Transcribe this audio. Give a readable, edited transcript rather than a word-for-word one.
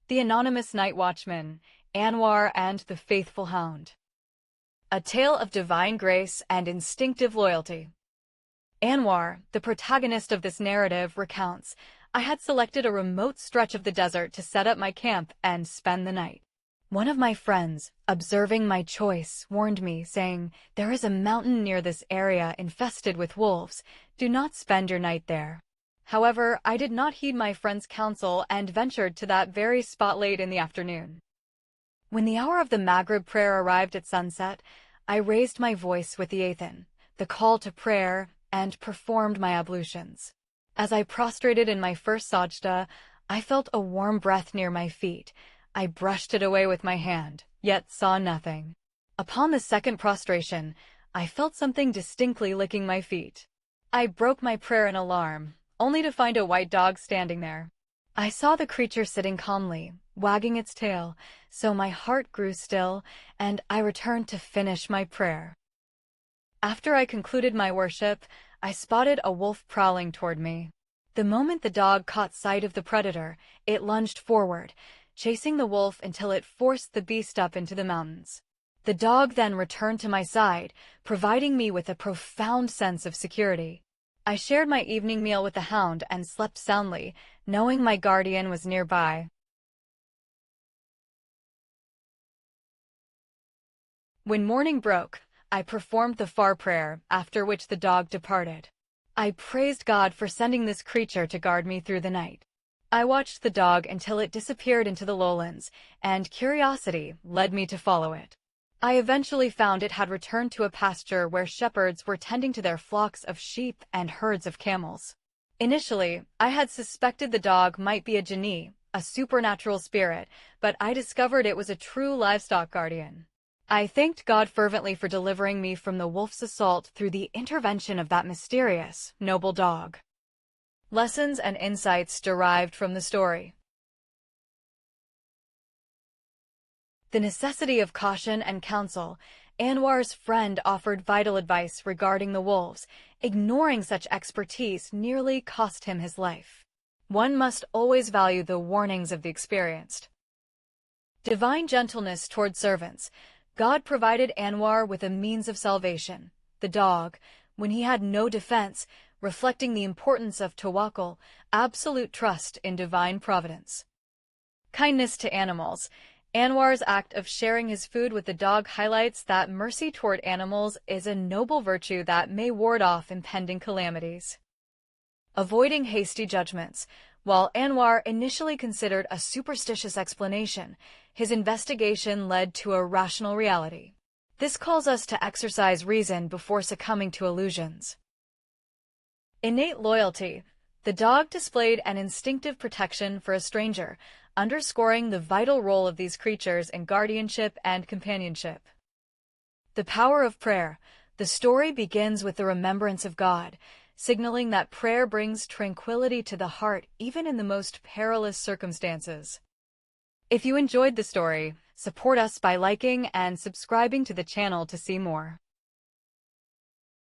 The Anonymous Night Watchman, Anwar and the Faithful Hound. A tale of divine grace and instinctive loyalty. Anwar, the protagonist of this narrative, recounts, I had selected a remote stretch of the desert to set up my camp and spend the night. One of my friends, observing my choice, warned me, saying, "There is a mountain near this area infested with wolves. Do not spend your night there." However, I did not heed my friend's counsel and ventured to that very spot late in the afternoon. When the hour of the Maghrib prayer arrived at sunset, I raised my voice with the Adhan, the call to prayer, and performed my ablutions. As I prostrated in my first sajda, I felt a warm breath near my feet. I brushed it away with my hand, yet saw nothing. Upon the second prostration, I felt something distinctly licking my feet. I broke my prayer in alarm, only to find a white dog standing there. I saw the creature sitting calmly, wagging its tail, so my heart grew still, and I returned to finish my prayer. After I concluded my worship, I spotted a wolf prowling toward me. The moment the dog caught sight of the predator, it lunged forward, chasing the wolf until it forced the beast up into the mountains. The dog then returned to my side, providing me with a profound sense of security. I shared my evening meal with the hound and slept soundly, knowing my guardian was nearby. When morning broke, I performed the far prayer, after which the dog departed. I praised God for sending this creature to guard me through the night. I watched the dog until it disappeared into the lowlands, and curiosity led me to follow it. I eventually found it had returned to a pasture where shepherds were tending to their flocks of sheep and herds of camels. Initially, I had suspected the dog might be a jinni, a supernatural spirit, but I discovered it was a true livestock guardian. I thanked God fervently for delivering me from the wolf's assault through the intervention of that mysterious, noble dog. Lessons and insights derived from the story. The necessity of caution and counsel. Anwar's friend offered vital advice regarding the wolves. Ignoring such expertise nearly cost him his life. One must always value the warnings of the experienced. Divine gentleness toward servants. God provided Anwar with a means of salvation, the dog, when he had no defense, reflecting the importance of tawakkul, absolute trust in divine providence. Kindness to animals. Anwar's act of sharing his food with the dog highlights that mercy toward animals is a noble virtue that may ward off impending calamities. Avoiding hasty judgments. While Anwar initially considered a superstitious explanation, his investigation led to a rational reality. This calls us to exercise reason before succumbing to illusions. Innate loyalty. The dog displayed an instinctive protection for a stranger, underscoring the vital role of these creatures in guardianship and companionship. The power of prayer. The story begins with the remembrance of God, signaling that prayer brings tranquility to the heart even in the most perilous circumstances. If you enjoyed the story, support us by liking and subscribing to the channel to see more.